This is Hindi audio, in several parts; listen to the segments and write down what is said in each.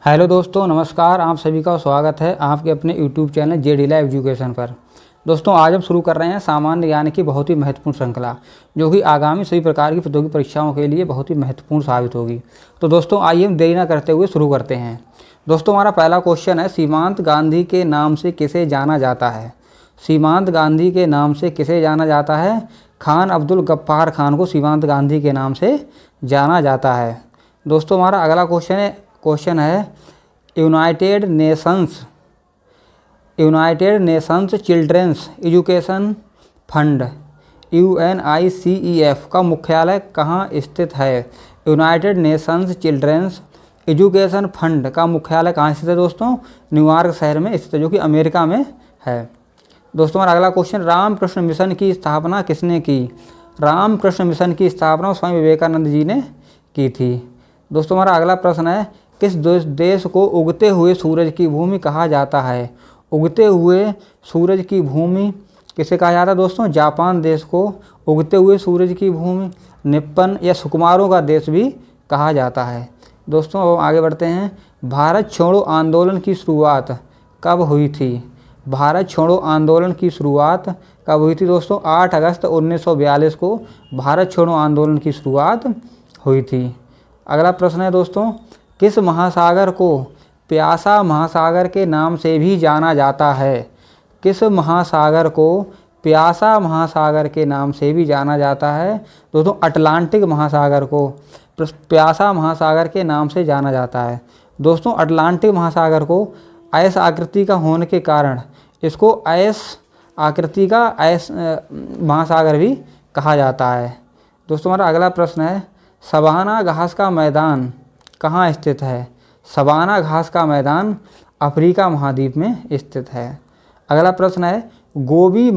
हेलो दोस्तों, नमस्कार। आप सभी का स्वागत है आपके अपने YouTube channel JD live education पर। दोस्तों, आज हम शुरू कर रहे हैं सामान्य ज्ञान की बहुत ही महत्वपूर्ण श्रृंखला, जो कि आगामी सभी प्रकार की प्रतियोगी परीक्षाओं के लिए बहुत ही महत्वपूर्ण साबित होगी। तो दोस्तों, आइए हम देरी न करते हुए शुरू करते हैं। दोस्तों, हमारा पहला क्वेश्चन है, सीमांत गांधी के नाम से किसे जाना जाता है? सीमांत गांधी के नाम से किसे जाना जाता है? खान अब्दुल गफ्फार खान को सीमांत गांधी के नाम से जाना जाता है। दोस्तों, हमारा अगला क्वेश्चन है United Nations Children's Education Fund UNICEF का मुख्यालय कहाँ स्थित है? United Nations Children's Education Fund का मुख्यालय कहाँ स्थित है दोस्तों? न्यूयॉर्क शहर में स्थित है, जो कि अमेरिका में है। दोस्तों, हमारा अगला क्वेश्चन, रामकृष्ण मिशन की स्थापना किसने की? रामकृष्ण मिशन की स्थापना स्वामी विवेकानंद जी ने की थी। दोस्तों, हमारा अगला प्रश्न है, किस देश को उगते हुए सूरज की भूमि कहा जाता है? उगते हुए सूरज की भूमि किसे कहा जाता है दोस्तों? जापान देश को उगते हुए सूरज की भूमि, निप्पन या सुकुमारों का देश भी कहा जाता है। दोस्तों, आगे बढ़ते हैं। भारत छोड़ो आंदोलन की शुरुआत कब हुई थी? भारत छोड़ो आंदोलन की शुरुआत कब हुई थी दोस्तों? 8 अगस्त 1942 को भारत छोड़ो आंदोलन की शुरुआत हुई थी। अगला प्रश्न है दोस्तों, किस महासागर को प्यासा महासागर के नाम से भी जाना जाता है? किस महासागर को प्यासा महासागर के नाम से भी जाना जाता है? दोस्तों, अटलांटिक महासागर को प्यासा महासागर के नाम से जाना जाता है। दोस्तों, अटलांटिक महासागर को ऐस आकृति का होने के कारण इसको ऐस आकृति का महासागर भी कहा जाता है। दोस्तों, हमारा अगला प्रश्न है, सवाना घास का मैदान कहाँ स्थित है? सवाना घास का मैदान अफ्रीका महाद्वीप में स्थित है। अगला प्रश्न है, गोबी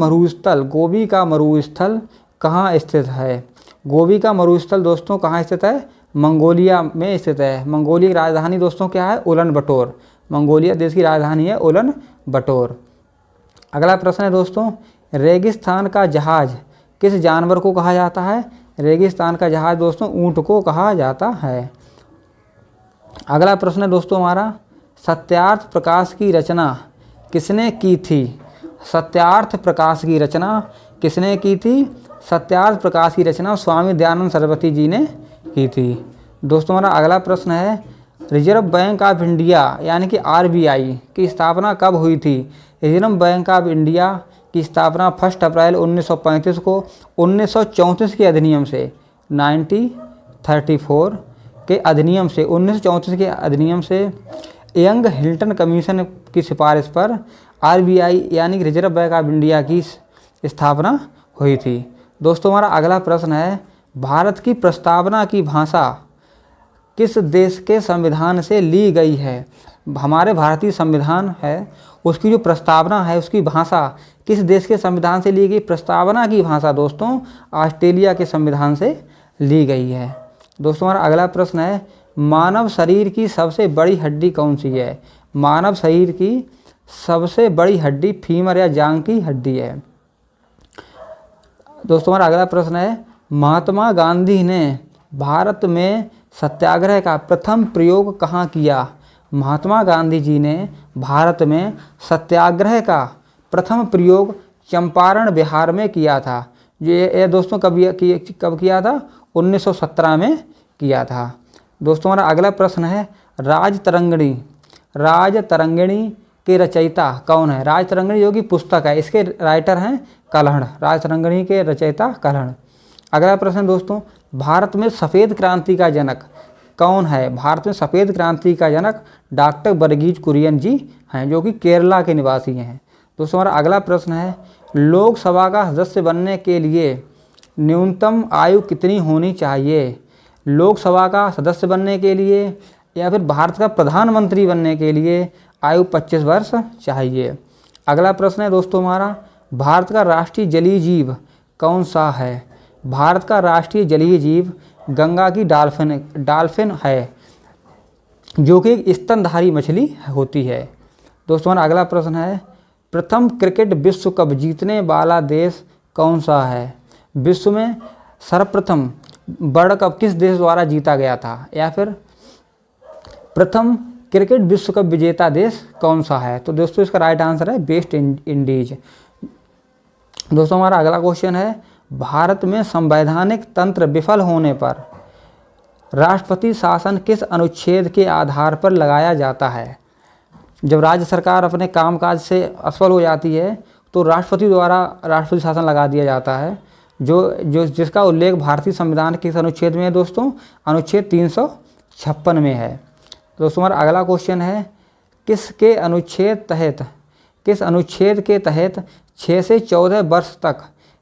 का मरुस्थल कहाँ स्थित है? गोबी का मरुस्थल दोस्तों कहाँ स्थित है? मंगोलिया में स्थित है। मंगोलिया की राजधानी दोस्तों क्या है? उलन बटोर। मंगोलिया देश की राजधानी है उलन बटोर। अगला प्रश्न है दोस्तों, रेगिस्तान का जहाज किस जानवर को कहा जाता है? रेगिस्तान का जहाज दोस्तों ऊँट को कहा जाता है। अगला प्रश्न है दोस्तों हमारा, सत्यार्थ प्रकाश की रचना किसने की थी? सत्यार्थ प्रकाश की रचना किसने की थी? सत्यार्थ प्रकाश की रचना स्वामी दयानंद सरस्वती जी ने की थी। दोस्तों, हमारा अगला प्रश्न है, रिजर्व बैंक ऑफ इंडिया यानी कि RBI की स्थापना कब हुई थी? रिजर्व बैंक ऑफ इंडिया की स्थापना 1 अप्रैल 1935 को 1934 के अधिनियम से 1934 के अधिनियम से 1934 के अधिनियम से यंग हिल्टन कमीशन की सिफारिश पर RBI यानी कि रिजर्व बैंक ऑफ इंडिया की स्थापना हुई थी। दोस्तों, हमारा अगला प्रश्न है, भारत की प्रस्तावना की भाषा किस देश के संविधान से ली गई है? हमारे भारतीय संविधान है, उसकी जो प्रस्तावना है उसकी भाषा किस देश के संविधान से ली गई? प्रस्तावना की भाषा दोस्तों ऑस्ट्रेलिया के संविधान से ली गई है। दोस्तों, हमारा अगला प्रश्न है, मानव शरीर की सबसे बड़ी हड्डी कौन सी है? मानव शरीर की सबसे बड़ी हड्डी फीमर या जांघ की हड्डी है। दोस्तों, हमारा अगला प्रश्न है, महात्मा गांधी ने भारत में सत्याग्रह का प्रथम प्रयोग कहाँ किया? महात्मा गांधी जी ने भारत में सत्याग्रह का प्रथम प्रयोग चंपारण बिहार में किया था। ये दोस्तों कब किया था? 1917 में किया था। दोस्तों, हमारा अगला प्रश्न है, राजतरंगिणी के रचयिता कौन है? राजतरंगिणी जो कि पुस्तक है, इसके राइटर हैं कल्हड़। राजतरंगिणी के रचयिता कल्हड़। अगला प्रश्न दोस्तों, भारत में सफ़ेद क्रांति का जनक कौन है? भारत में सफ़ेद क्रांति का जनक डॉक्टर वर्गीज कुरियन जी हैं, जो कि केरला के निवासी हैं। दोस्तों, हमारा अगला प्रश्न है, लोकसभा का सदस्य बनने के लिए न्यूनतम आयु कितनी होनी चाहिए? लोकसभा का सदस्य बनने के लिए या फिर भारत का प्रधानमंत्री बनने के लिए आयु 25 वर्ष चाहिए। अगला प्रश्न है दोस्तों हमारा, भारत का राष्ट्रीय जलीय जीव कौन सा है? भारत का राष्ट्रीय जलीय जीव गंगा की डॉल्फिन है, जो कि एक स्तनधारी मछली होती है। दोस्तों, हमारा अगला प्रश्न है, प्रथम क्रिकेट विश्व कप जीतने वाला देश कौन सा है? विश्व में सर्वप्रथम वर्ल्ड कप किस देश द्वारा जीता गया था? या फिर प्रथम क्रिकेट विश्व कप विजेता देश कौन सा है? तो दोस्तों इसका राइट आंसर है वेस्ट इंडीज। दोस्तों हमारा अगला क्वेश्चन है, भारत में संवैधानिक तंत्र विफल होने पर राष्ट्रपति शासन किस अनुच्छेद के आधार पर लगाया जाता है? जब राज्य सरकार अपने कामकाज से असफल हो जाती है तो राष्ट्रपति द्वारा राष्ट्रपति शासन लगा दिया जाता है, जिसका उल्लेख भारतीय संविधान के किस अनुच्छेद में है दोस्तों? अनुच्छेद 356 में है। दोस्तों हमारा अगला क्वेश्चन है, किस अनुच्छेद के तहत 6 से 14 वर्ष तक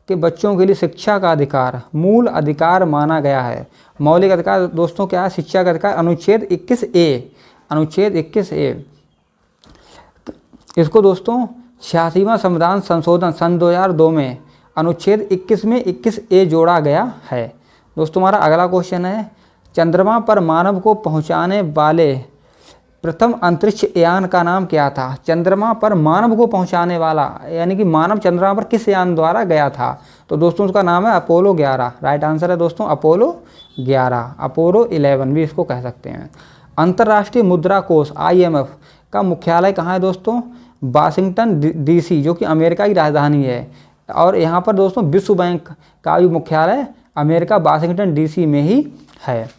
के बच्चों के लिए शिक्षा का अधिकार मूल अधिकार माना गया है? मौलिक अधिकार दोस्तों क्या है? शिक्षा का अधिकार, अनुच्छेद 21A। इसको दोस्तों 86वां संविधान संशोधन सन 2002 में अनुच्छेद 21 में 21A जोड़ा गया है। दोस्तों हमारा अगला क्वेश्चन है, चंद्रमा पर मानव को पहुंचाने वाले प्रथम अंतरिक्ष यान का नाम क्या था? चंद्रमा पर मानव को पहुंचाने वाला, यानी कि मानव चंद्रमा पर किस यान द्वारा गया था? तो दोस्तों उसका नाम है अपोलो 11। राइट आंसर है दोस्तों अपोलो 11, अपोलो 11 भी इसको कह सकते हैं। अंतर्राष्ट्रीय मुद्रा कोष IMF का मुख्यालय कहाँ है दोस्तों? वाशिंगटन DC, जो कि अमेरिका की राजधानी है। और यहाँ पर दोस्तों विश्व बैंक का भी मुख्यालय अमेरिका वाशिंगटन DC में ही है।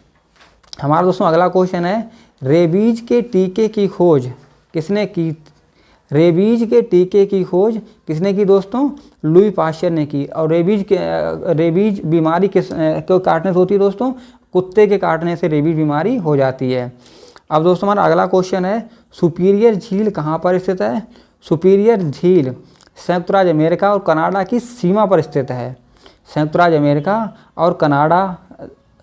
हमारा दोस्तों अगला क्वेश्चन है, रेबीज के टीके की खोज किसने की? किसने की दोस्तों? लुई पाश्चर ने की। और रेबीज बीमारी को काटने से होती है दोस्तों? कुत्ते के काटने से रेबीज बीमारी हो जाती है। अब दोस्तों हमारा अगला क्वेश्चन है, सुपीरियर झील कहाँ पर स्थित है? सुपीरियर झील संयुक्त राज्य अमेरिका और कनाडा की सीमा पर स्थित है। संयुक्त राज्य अमेरिका और कनाडा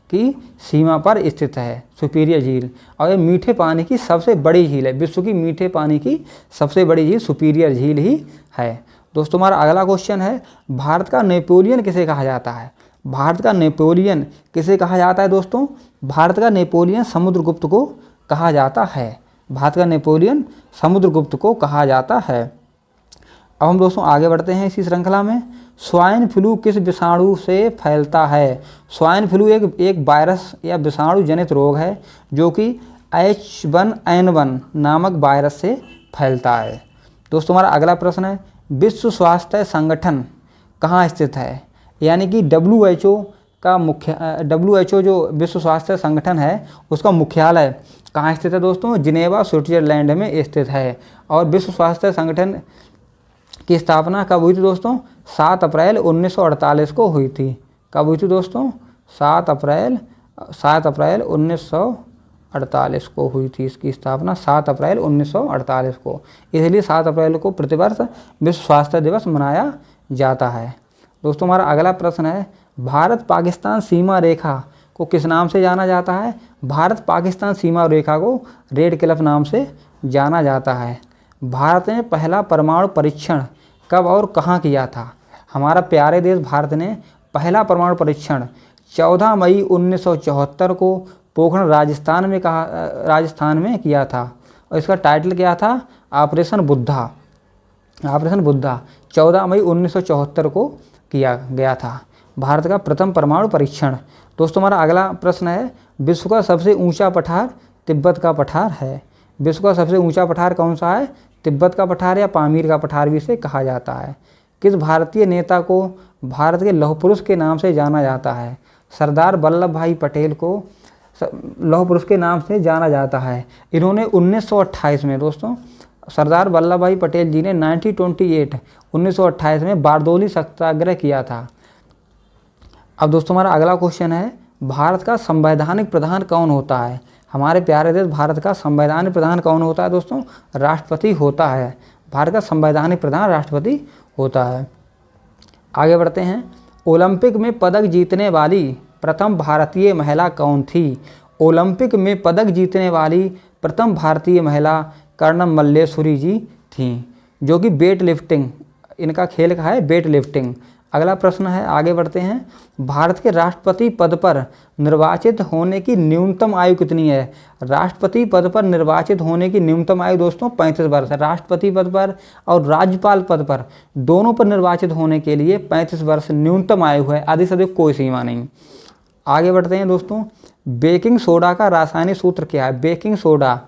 की सीमा पर स्थित है सुपीरियर झील, और ये मीठे पानी की सबसे बड़ी झील है। विश्व की मीठे पानी की सबसे बड़ी झील सुपीरियर झील ही है। दोस्तों हमारा अगला क्वेश्चन है, भारत का नेपोलियन किसे कहा जाता है? भारत का नेपोलियन किसे कहा जाता है दोस्तों? भारत का नेपोलियन समुद्रगुप्त को कहा जाता है। भारत का नेपोलियन समुद्रगुप्त को कहा जाता है। अब हम दोस्तों आगे बढ़ते हैं इसी श्रृंखला में। स्वाइन फ्लू किस विषाणु से फैलता है? स्वाइन फ्लू एक वायरस या विषाणु जनित रोग है जो कि H1N1 नामक वायरस से फैलता है। दोस्तों हमारा अगला प्रश्न है, विश्व स्वास्थ्य संगठन कहाँ स्थित है? यानी कि WHO जो विश्व स्वास्थ्य संगठन है उसका मुख्यालय कहाँ स्थित है दोस्तों? जिनेवा स्विट्जरलैंड में स्थित है। और विश्व स्वास्थ्य संगठन की स्थापना कब हुई थी दोस्तों? 7 अप्रैल 1948 को हुई थी। कब हुई थी दोस्तों? 7 अप्रैल 1948 को हुई थी इसकी स्थापना, 7 अप्रैल 1948 को। इसलिए 7 अप्रैल को प्रतिवर्ष विश्व स्वास्थ्य दिवस मनाया जाता है। दोस्तों हमारा अगला प्रश्न है, भारत पाकिस्तान सीमा रेखा को किस नाम से जाना जाता है? भारत पाकिस्तान सीमा रेखा को रेड क्लिफ नाम से जाना जाता है। भारत ने पहला परमाणु परीक्षण कब और कहाँ किया था? हमारा प्यारे देश भारत ने पहला परमाणु परीक्षण 14 मई 1974 को पोखरण राजस्थान में किया था। और इसका टाइटल क्या था? ऑपरेशन बुद्धा। 14 मई 1974 को किया गया था भारत का प्रथम परमाणु परीक्षण। दोस्तों हमारा अगला प्रश्न है, विश्व का सबसे ऊंचा पठार तिब्बत का पठार है। विश्व का सबसे ऊंचा पठार कौन सा है? तिब्बत का पठार या पामीर का पठार भी इसे कहा जाता है। किस भारतीय नेता को भारत के लौह पुरुष के नाम से जाना जाता है? सरदार वल्लभ भाई पटेल को लौह पुरुष के नाम से जाना जाता है। इन्होंने 1928 में दोस्तों सरदार वल्लभ भाई पटेल जी ने 1928 में बारदोली सत्याग्रह किया था। अब दोस्तों हमारा अगला क्वेश्चन है, भारत का संवैधानिक प्रधान कौन होता है? हमारे प्यारे देश भारत का संवैधानिक प्रधान कौन होता है दोस्तों? राष्ट्रपति होता है। भारत का संवैधानिक प्रधान राष्ट्रपति होता है। आगे बढ़ते हैं, ओलंपिक में पदक जीतने वाली प्रथम भारतीय महिला कौन थी? ओलंपिक में पदक जीतने वाली प्रथम भारतीय महिला कर्णम मल्लेश्वरी जी थीं, जो कि वेट लिफ्टिंग, इनका खेल का है वेट लिफ्टिंग। अगला प्रश्न है, आगे बढ़ते हैं, भारत के राष्ट्रपति पद पर निर्वाचित होने की न्यूनतम आयु कितनी है? राष्ट्रपति पद पर निर्वाचित होने की न्यूनतम आयु दोस्तों 35 वर्ष है। राष्ट्रपति पद पर और राज्यपाल पद पर दोनों पर निर्वाचित होने के लिए 35 वर्ष न्यूनतम आयु है, अधिक से अधिक कोई सीमा नहीं। आगे बढ़ते हैं दोस्तों, बेकिंग सोडा का रासायनिक सूत्र क्या है? Baking soda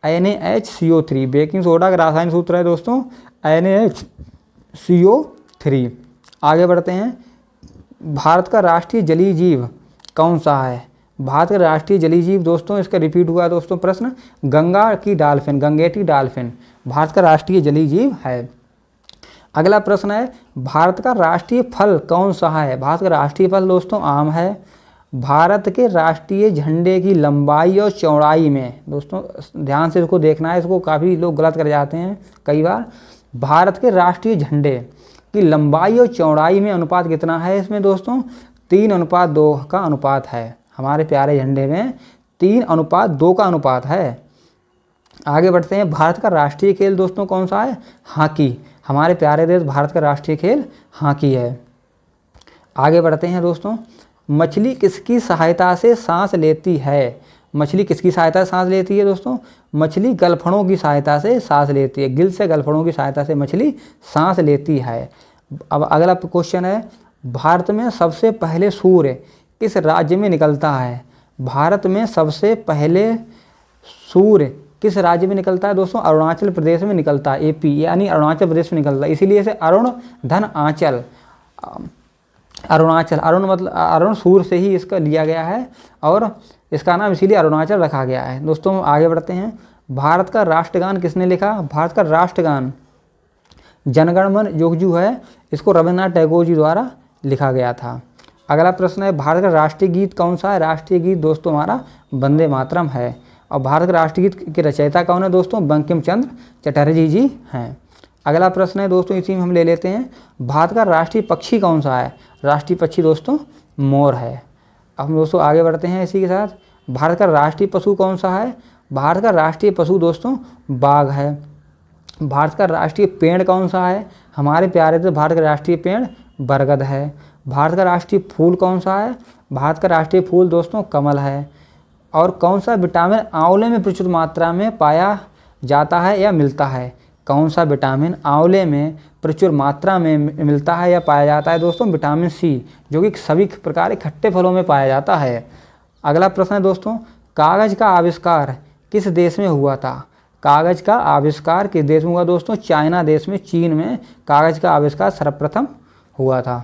NaHCO3। Baking soda का रासायनिक सूत्र है दोस्तों NaHCO3। आगे बढ़ते हैं, भारत का राष्ट्रीय जलीय जीव कौन सा है? भारत का राष्ट्रीय जलीय जीव दोस्तों, इसका रिपीट हुआ है दोस्तों प्रश्न, गंगा की डॉल्फिन, गंगेटी डॉल्फिन भारत का राष्ट्रीय जलीय जीव है। अगला प्रश्न है, भारत का राष्ट्रीय फल कौन सा है? भारत का राष्ट्रीय फल दोस्तों आम है। भारत के राष्ट्रीय झंडे की लंबाई और चौड़ाई में, दोस्तों ध्यान से इसको देखना है, इसको काफ़ी लोग गलत कर जाते हैं कई बार। भारत के राष्ट्रीय झंडे की लंबाई और चौड़ाई में अनुपात कितना है? इसमें दोस्तों 3:2 का अनुपात है। हमारे प्यारे झंडे में 3:2 का अनुपात है। आगे बढ़ते हैं, भारत का राष्ट्रीय खेल दोस्तों कौन सा है? हॉकी। हमारे प्यारे देश भारत का राष्ट्रीय खेल हॉकी है। आगे बढ़ते हैं दोस्तों, मछली किसकी सहायता से सांस लेती है? मछली किसकी सहायता से सांस लेती है दोस्तों? मछली गलफड़ों की सहायता से सांस लेती है। गिल से गलफड़ों की सहायता से मछली सांस लेती है। अब अगला क्वेश्चन है, भारत में सबसे पहले सूर्य किस राज्य में निकलता है? भारत में सबसे पहले सूर्य किस राज्य में निकलता है दोस्तों? अरुणाचल प्रदेश में निकलता है। AP यानी अरुणाचल प्रदेश में निकलता है, इसीलिए इसे अरुण धन आंचल, अरुणाचल, अरुण मतलब अरुण सूर्य से ही इसका लिया गया है और इसका नाम इसीलिए अरुणाचल रखा गया है। दोस्तों आगे बढ़ते हैं, भारत का राष्ट्रगान किसने लिखा? भारत का राष्ट्रगान जनगण मन जो है इसको रविन्द्रनाथ टैगोर जी द्वारा लिखा गया था। अगला प्रश्न है, भारत का राष्ट्रीय गीत कौन सा है? राष्ट्रीय गीत दोस्तों हमारा वंदे मातरम है। और भारत के राष्ट्रीय गीत के रचयिता कौन है दोस्तों? बंकिम चंद्र चटर्जी जी हैं। अगला प्रश्न है दोस्तों, इसी में हम ले लेते हैं, भारत का राष्ट्रीय पक्षी कौन सा है? राष्ट्रीय पक्षी दोस्तों मोर है। अब हम दोस्तों आगे बढ़ते हैं इसी के साथ, भारत का राष्ट्रीय पशु कौन सा है? भारत का राष्ट्रीय पशु दोस्तों बाघ है। भारत का राष्ट्रीय पेड़ कौन सा है? हमारे प्यारे से भारत का राष्ट्रीय पेड़ बरगद है। भारत का राष्ट्रीय फूल कौन सा है? भारत का राष्ट्रीय फूल दोस्तों कमल है। और कौन सा विटामिन आंवले में प्रचुर मात्रा में पाया जाता है या मिलता है? कौन सा विटामिन आंवले में प्रचुर मात्रा में मिलता है या पाया जाता है दोस्तों? विटामिन C, जो कि सभी प्रकार के खट्टे फलों में पाया जाता है। अगला प्रश्न है दोस्तों, कागज़ का आविष्कार किस देश में हुआ था? कागज़ का आविष्कार किस देश में हुआ दोस्तों? चाइना देश में, चीन में कागज़ का आविष्कार सर्वप्रथम हुआ था।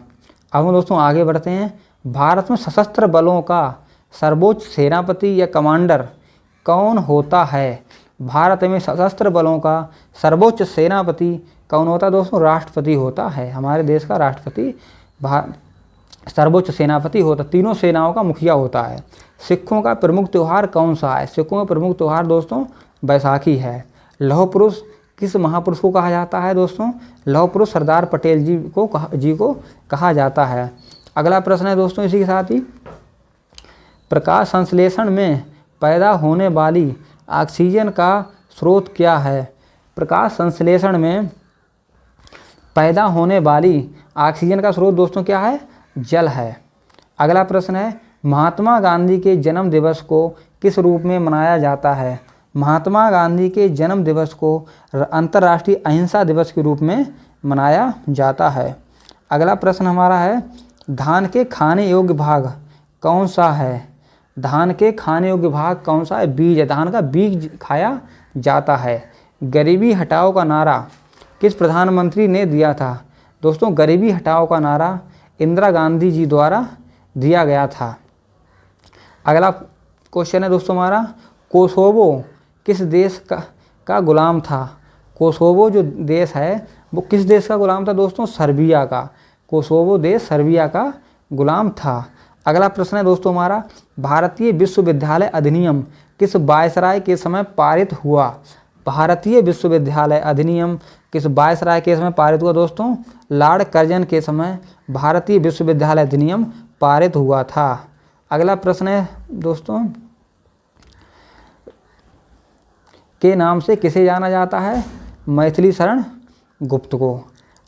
अब हम दोस्तों आगे बढ़ते हैं, भारत में सशस्त्र बलों का सर्वोच्च सेनापति या कमांडर कौन होता है? भारत में सशस्त्र बलों का सर्वोच्च सेनापति कौन होता है दोस्तों? राष्ट्रपति होता है। हमारे देश का राष्ट्रपति सर्वोच्च सेनापति होता, तीनों सेनाओं का मुखिया होता है। सिखों का प्रमुख त्यौहार कौन सा है? सिखों का प्रमुख त्यौहार दोस्तों बैसाखी है। लौह पुरुष किस महापुरुष को कहा जाता है दोस्तों? लौह पुरुष सरदार पटेल जी को कहा जाता है। अगला प्रश्न है दोस्तों इसी के साथ ही, प्रकाश संश्लेषण में पैदा होने वाली ऑक्सीजन का स्रोत क्या है? प्रकाश संश्लेषण में पैदा होने वाली ऑक्सीजन का स्रोत दोस्तों क्या है? जल है। अगला प्रश्न है, महात्मा गांधी के जन्म दिवस को किस रूप में मनाया जाता है? महात्मा गांधी के जन्म दिवस को अंतर्राष्ट्रीय अहिंसा दिवस के रूप में मनाया जाता है। अगला प्रश्न हमारा है, धान के खाने योग्य भाग कौन सा है? धान के खाने योग्य भाग कौन सा है? बीज है। धान का बीज खाया जाता है। गरीबी हटाओ का नारा किस प्रधानमंत्री ने दिया था? दोस्तों गरीबी हटाओ का नारा इंदिरा गांधी जी द्वारा दिया गया था। अगला क्वेश्चन है दोस्तों हमारा, कोसोवो किस देश का गुलाम था? कोसोवो जो देश है वो किस देश का गुलाम था दोस्तों? सर्बिया का। कोसोवो देश सर्बिया का गुलाम था। अगला प्रश्न है दोस्तों हमारा, भारतीय विश्वविद्यालय अधिनियम किस वायसराय के समय पारित हुआ? भारतीय विश्वविद्यालय अधिनियम किस वायसराय के समय पारित हुआ दोस्तों? लॉर्ड कर्जन के समय भारतीय विश्वविद्यालय अधिनियम पारित हुआ था। अगला प्रश्न है दोस्तों, के नाम से किसे जाना जाता है? मैथिली शरण गुप्त को।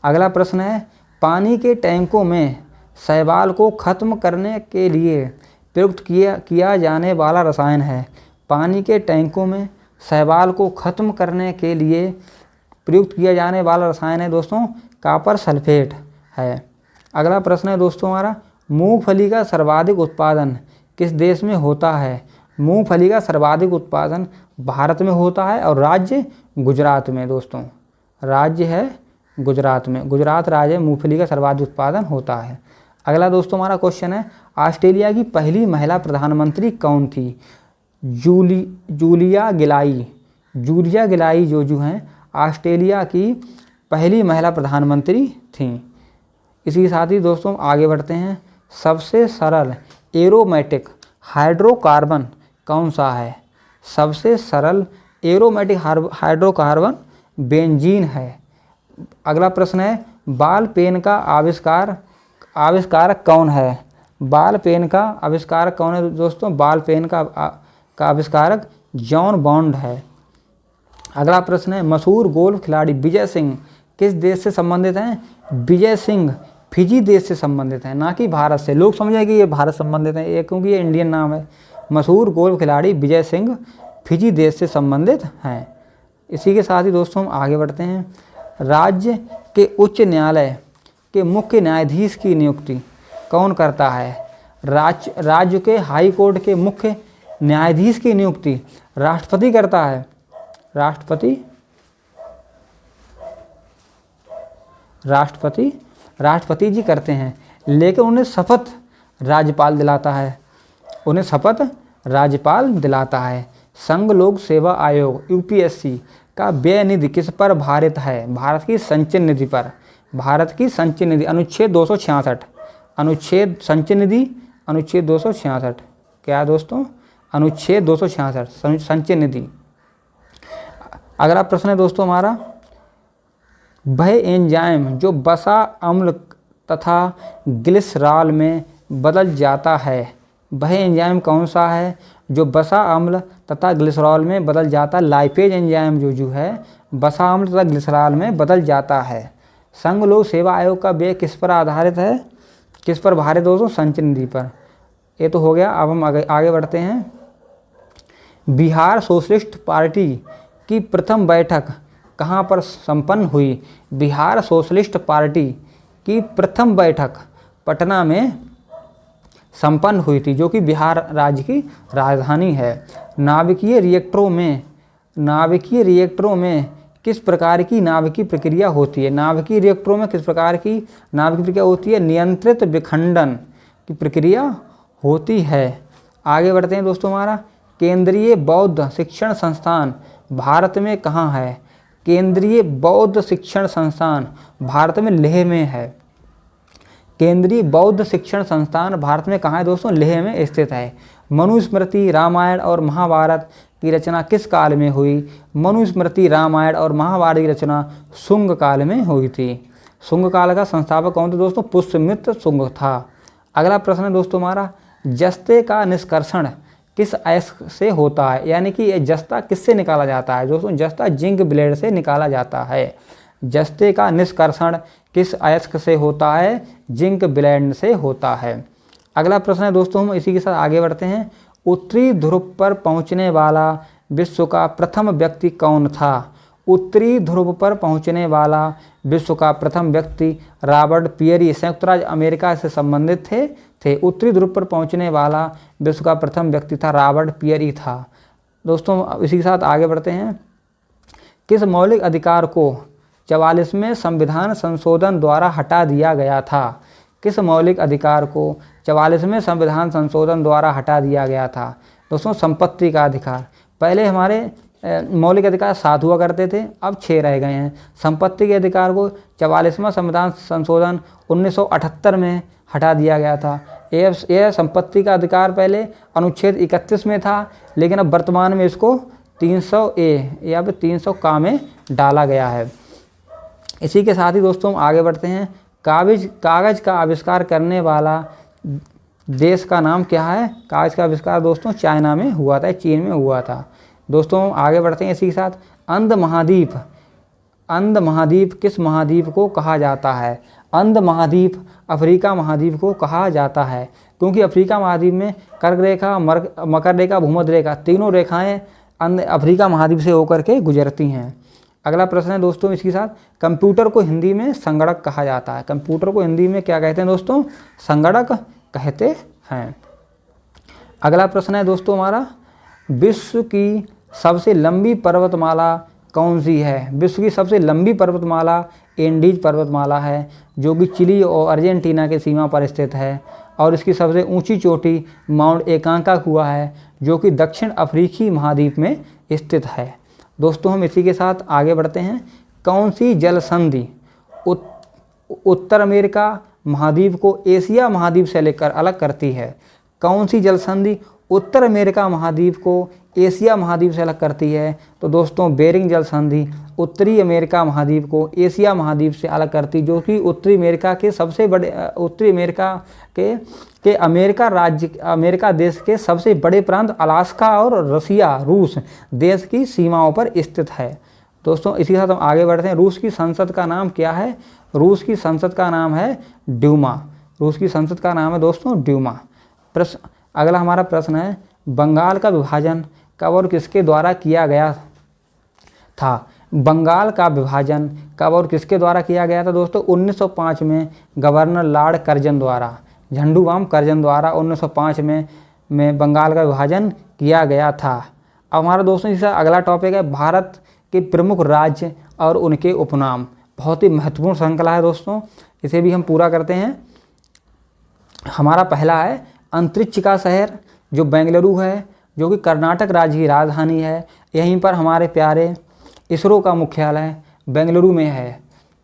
अगला प्रश्न है, पानी के टैंकों में शैवाल को खत्म करने के लिए प्रयुक्त किया जाने वाला रसायन है? पानी के टैंकों में शैवाल को खत्म करने के लिए प्रयुक्त किया जाने वाला रसायन है दोस्तों कॉपर सल्फेट है। अगला प्रश्न है दोस्तों हमारा, मूंगफली का सर्वाधिक उत्पादन किस देश में होता है? मूंगफली का सर्वाधिक उत्पादन भारत में होता है और राज्य गुजरात में दोस्तों, राज्य है गुजरात में, गुजरात राज्य में मूंगफली का सर्वाधिक उत्पादन होता है। अगला दोस्तों हमारा क्वेश्चन है, ऑस्ट्रेलिया की पहली महिला प्रधानमंत्री कौन थी? जूलिया गिलाई। जूलिया गिलाई जो हैं ऑस्ट्रेलिया की पहली महिला प्रधानमंत्री थीं। इसी साथ ही दोस्तों आगे बढ़ते हैं, सबसे सरल एरोमेटिक हाइड्रोकार्बन कौन सा है? सबसे सरल एरोमेटिक हाइड्रोकार्बन बेंजीन है। अगला प्रश्न है, बॉल पेन का आविष्कारक कौन है? बॉल पेन का आविष्कारक कौन है दोस्तों? बॉल पेन का आविष्कारक जॉन बॉन्ड है। अगला प्रश्न है, मशहूर गोल्फ खिलाड़ी विजय सिंह किस देश से संबंधित हैं? विजय सिंह फिजी देश से संबंधित हैं, ना कि भारत से। लोग समझे कि ये भारत संबंधित हैं, ये क्योंकि ये इंडियन नाम है। मशहूर गोल्फ खिलाड़ी विजय सिंह फिजी देश से संबंधित हैं। इसी के साथ ही दोस्तों हम आगे बढ़ते हैं, राज्य के उच्च न्यायालय के मुख्य न्यायाधीश की नियुक्ति कौन करता है? राज्य के हाई कोर्ट के मुख्य न्यायाधीश की नियुक्ति राष्ट्रपति करता है। राष्ट्रपति जी करते हैं, लेकिन उन्हें शपथ राज्यपाल दिलाता है। संघ लोक सेवा आयोग यूपीएससी का व्यय निधि किस पर भारित है? भारत की संचय निधि पर। भारत की संचय निधि अनुच्छेद 266, अनुच्छेद संचय निधि अनुच्छेद 266 क्या दोस्तों? अनुच्छेद 266 संचय निधि। अगला प्रश्न है दोस्तों हमारा, वह एंजाइम जो वसा अम्ल तथा ग्लिसरॉल में बदल जाता है, वह एंजाइम कौन सा है जो वसा अम्ल तथा ग्लिसरॉल में बदल जाता है? लाइपेज एंजाइम जो है वसा अम्ल तथा ग्लिसरॉल में बदल जाता है। संघ लोक सेवा आयोग का व्यय किस पर आधारित है? किस पर भारित दोस्तों? संचय निधि पर। ये तो हो गया। अब हम आगे बढ़ते हैं, बिहार सोशलिस्ट पार्टी की प्रथम बैठक कहाँ पर संपन्न हुई? बिहार सोशलिस्ट पार्टी की प्रथम बैठक पटना में संपन्न हुई थी, जो कि बिहार राज्य की राजधानी है। नाभिकीय रिएक्टरों में किस प्रकार की नाभिकीय प्रक्रिया होती है? नाभिकीय रिएक्टरों में किस प्रकार की नाभिकीय प्रक्रिया होती है? नियंत्रित विखंडन की प्रक्रिया होती है। आगे बढ़ते हैं दोस्तों हमारा, केंद्रीय बौद्ध शिक्षण संस्थान भारत में कहाँ है? केंद्रीय बौद्ध शिक्षण संस्थान भारत में लेह में है। केंद्रीय बौद्ध शिक्षण संस्थान भारत में कहाँ है दोस्तों? लेह में स्थित है। मनुस्मृति, रामायण और महाभारत की रचना किस काल में हुई? मनुस्मृति, रामायण और महाभारत की रचना शुंग काल में हुई थी। शुंग काल का संस्थापक कौन था दोस्तों? पुष्यमित्र शुंग था। अगला प्रश्न है दोस्तों हमारा, जस्ते का निष्कर्षण किस अयस्क से होता है? यानी कि ये जस्ता किससे निकाला जाता है दोस्तों? जस्ता जिंक ब्लेड से निकाला जाता है। जस्ते का निष्कर्षण किस अयस्क से होता है? जिंक ब्लेड से होता है। अगला प्रश्न है दोस्तों, हम इसी के साथ आगे बढ़ते हैं, उत्तरी ध्रुव पर पहुंचने वाला विश्व का प्रथम व्यक्ति कौन था? उत्तरी ध्रुव पर पहुंचने वाला विश्व का प्रथम व्यक्ति रॉबर्ट पियरी संयुक्त राज्य अमेरिका से संबंधित थे। उत्तरी ध्रुव पर पहुंचने वाला विश्व का प्रथम व्यक्ति था रॉबर्ट पियरी था। दोस्तों इसी के साथ आगे बढ़ते हैं, किस मौलिक अधिकार को 44वें संविधान संशोधन द्वारा हटा दिया गया था? किस मौलिक अधिकार को 44वें संविधान संशोधन द्वारा हटा दिया गया था? दोस्तों संपत्ति का अधिकार। पहले हमारे मौलिक अधिकार 7 हुआ करते थे, अब 6 रह गए हैं। संपत्ति के अधिकार को 44वां संविधान संशोधन 1978 में हटा दिया गया था। यह संपत्ति का अधिकार पहले अनुच्छेद 31 में था, लेकिन अब वर्तमान में इसको 300A या फिर 300 में डाला गया है। इसी के साथ ही दोस्तों हम आगे बढ़ते हैं, कागज़ का आविष्कार करने वाला देश का नाम क्या है? कागज़ का आविष्कार दोस्तों चाइना में हुआ था, चीन में हुआ था। दोस्तों आगे बढ़ते हैं इसी के साथ, अंध महाद्वीप किस महाद्वीप को कहा जाता है? अंध महाद्वीप अफ्रीका महाद्वीप को कहा जाता है, क्योंकि अफ्रीका महाद्वीप में कर्क रेखा, मकर रेखा, भूमध्य रेखा तीनों रेखाएं अफ्रीका महाद्वीप से होकर के गुजरती हैं। अगला प्रश्न है दोस्तों इसके साथ, कंप्यूटर को हिंदी में संगणक कहा जाता है। कंप्यूटर को हिंदी में क्या कहते हैं दोस्तों? संगणक कहते हैं। अगला प्रश्न है दोस्तों हमारा, विश्व की सबसे लंबी पर्वतमाला कौन सी है? विश्व की सबसे लंबी पर्वतमाला एंडीज पर्वतमाला है, जो कि चिली और अर्जेंटीना के सीमा पर स्थित है। और इसकी सबसे ऊंची चोटी माउंट एकांकागुआ है, जो कि दक्षिण अफ्रीकी महाद्वीप में स्थित है। दोस्तों हम इसी के साथ आगे बढ़ते हैं। कौन सी जल संधि उत्तर अमेरिका महाद्वीप को एशिया महाद्वीप से लेकर अलग करती है? कौन सी जल संधि उत्तर अमेरिका महाद्वीप को एशिया महाद्वीप से अलग करती है? तो दोस्तों बेरिंग जल संधि उत्तरी अमेरिका महाद्वीप को एशिया महाद्वीप से अलग करती, जो कि उत्तरी अमेरिका के सबसे बड़े उत्तरी अमेरिका के अमेरिका देश के सबसे बड़े प्रांत अलास्का और रूस देश की सीमाओं पर स्थित है। दोस्तों इसी के साथ हम आगे बढ़ते हैं। रूस की संसद का नाम क्या है? रूस की संसद का नाम है ड्यूमा। रूस की संसद का नाम है दोस्तों ड्यूमा। अगला हमारा प्रश्न है, बंगाल का विभाजन कब और किसके द्वारा किया गया था? बंगाल का विभाजन कब और किसके द्वारा किया गया था? दोस्तों 1905 में गवर्नर लॉर्ड कर्जन द्वारा, झंडू कर्जन द्वारा 1905 में बंगाल का विभाजन किया गया था। अब हमारा दोस्तों इसका अगला टॉपिक है भारत के प्रमुख राज्य और उनके उपनाम। बहुत ही महत्वपूर्ण श्रृंखला है दोस्तों, इसे भी हम पूरा करते हैं। हमारा पहला है अंतरिक्ष का शहर, जो बेंगलुरु है, जो कि कर्नाटक राज्य की राजधानी है। यहीं पर हमारे प्यारे इसरो का मुख्यालय बेंगलुरु में है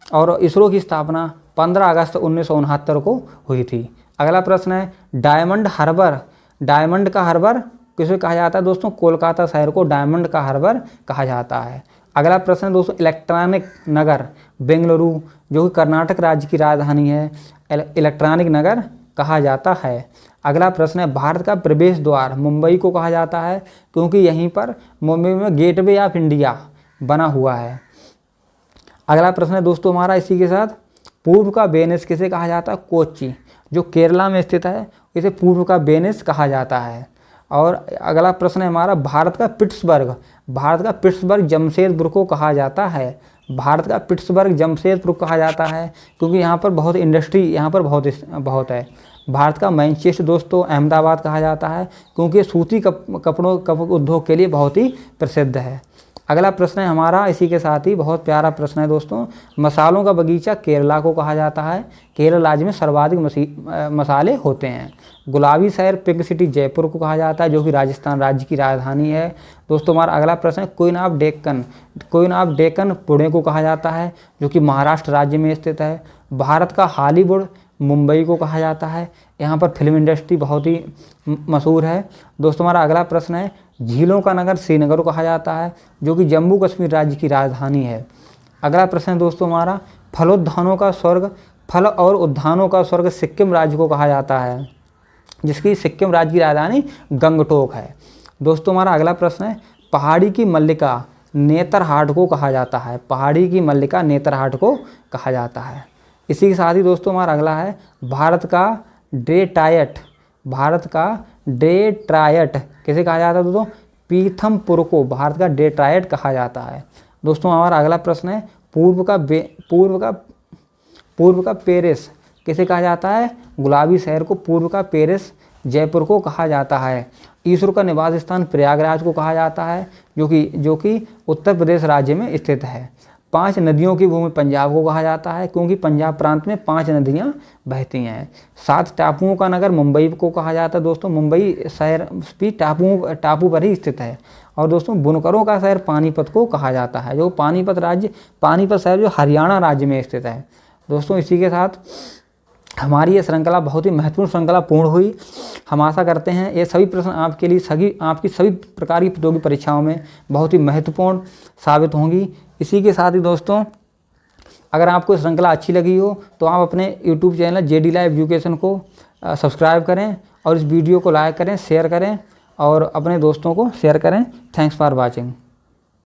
और इसरो की स्थापना 15 अगस्त 1969 को हुई थी। अगला प्रश्न है डायमंड हार्बर। डायमंड का हार्बर किसे कहा जाता है? दोस्तों कोलकाता शहर को डायमंड का हार्बर कहा जाता है। अगला प्रश्न है दोस्तों इलेक्ट्रॉनिक नगर बेंगलुरु, जो कि कर्नाटक राज्य की राजधानी है, इलेक्ट्रॉनिक नगर कहा जाता है। अगला प्रश्न है भारत का प्रवेश द्वार मुंबई को कहा जाता है, क्योंकि यहीं पर मुंबई में गेटवे ऑफ इंडिया बना हुआ है। अगला प्रश्न है दोस्तों हमारा इसी के साथ, पूर्व का वेनिस किसे कहा जाता है? कोच्चि, जो केरला में स्थित है, इसे पूर्व का वेनिस कहा जाता है। और अगला प्रश्न है हमारा भारत का पिट्सबर्ग। भारत का पिट्सबर्ग जमशेदपुर को कहा जाता है। भारत का पिट्सबर्ग जमशेदपुर कहा जाता है, क्योंकि यहाँ पर बहुत इंडस्ट्री यहाँ पर बहुत है। भारत का मैनचेस्टर दोस्तों अहमदाबाद कहा जाता है, क्योंकि सूती कपड़ों उद्योग के लिए बहुत ही प्रसिद्ध है। अगला प्रश्न है हमारा इसी के साथ ही बहुत प्यारा प्रश्न है दोस्तों, मसालों का बगीचा केरला को कहा जाता है। केरल राज्य में सर्वाधिक मसाले होते हैं। गुलाबी शहर पिंक सिटी जयपुर को कहा जाता है, जो कि राजस्थान राज्य की राजधानी है। दोस्तों हमारा अगला प्रश्न है queen of Deccan. Queen of Deccan Pune को कहा जाता है, जो कि महाराष्ट्र राज्य में स्थित है। भारत का हॉलीवुड मुंबई को कहा जाता है। यहाँ पर फिल्म इंडस्ट्री बहुत ही मशहूर है। दोस्तों हमारा अगला प्रश्न है झीलों का नगर श्रीनगर को कहा जाता है, जो कि जम्मू कश्मीर राज्य की राजधानी है। अगला प्रश्न है दोस्तों हमारा फलोद्यानों का स्वर्ग, फल और उद्यानों का स्वर्ग सिक्किम राज्य को कहा जाता है, जिसकी सिक्किम राज्य की राजधानी गंगटोक है। दोस्तों हमारा अगला प्रश्न है पहाड़ी की मल्लिका नेतरहाट को कहा जाता है। पहाड़ी की मल्लिका नेतरहाट को कहा जाता है। इसी के साथ ही दोस्तों हमारा अगला है भारत का डेट्रायट। भारत का डेट्रायट किसे कहा जाता है दोस्तों? पीथमपुर को भारत का डेट्रायट कहा जाता है। दोस्तों हमारा अगला प्रश्न है पूर्व का पेरिस किसे कहा जाता है? गुलाबी शहर को पूर्व का पेरिस जयपुर को कहा जाता है। ईश्वर का निवास स्थान प्रयागराज को कहा जाता है, जो कि उत्तर प्रदेश राज्य में स्थित है। 5 नदियों की भूमि पंजाब को कहा जाता है, क्योंकि पंजाब प्रांत में 5 नदियाँ बहती हैं। 7 टापुओं का नगर मुंबई को कहा जाता है। दोस्तों मुंबई शहर भी टापू पर ही स्थित है। और दोस्तों बुनकरों का शहर पानीपत को कहा जाता है, जो पानीपत शहर जो हरियाणा राज्य में स्थित है। दोस्तों इसी के साथ हमारी ये श्रृंखला बहुत ही महत्वपूर्ण श्रृंखला पूर्ण हुई। हम आशा करते हैं ये सभी प्रश्न आपके लिए आपकी सभी प्रकार की प्रतियोगी परीक्षाओं में बहुत ही महत्वपूर्ण साबित होंगी। इसी के साथ ही दोस्तों अगर आपको श्रृंखला अच्छी लगी हो तो आप अपने YouTube channel JD Live education को सब्सक्राइब करें और इस वीडियो को लाइक करें, शेयर करें और अपने दोस्तों को शेयर करें। Thanks for watching.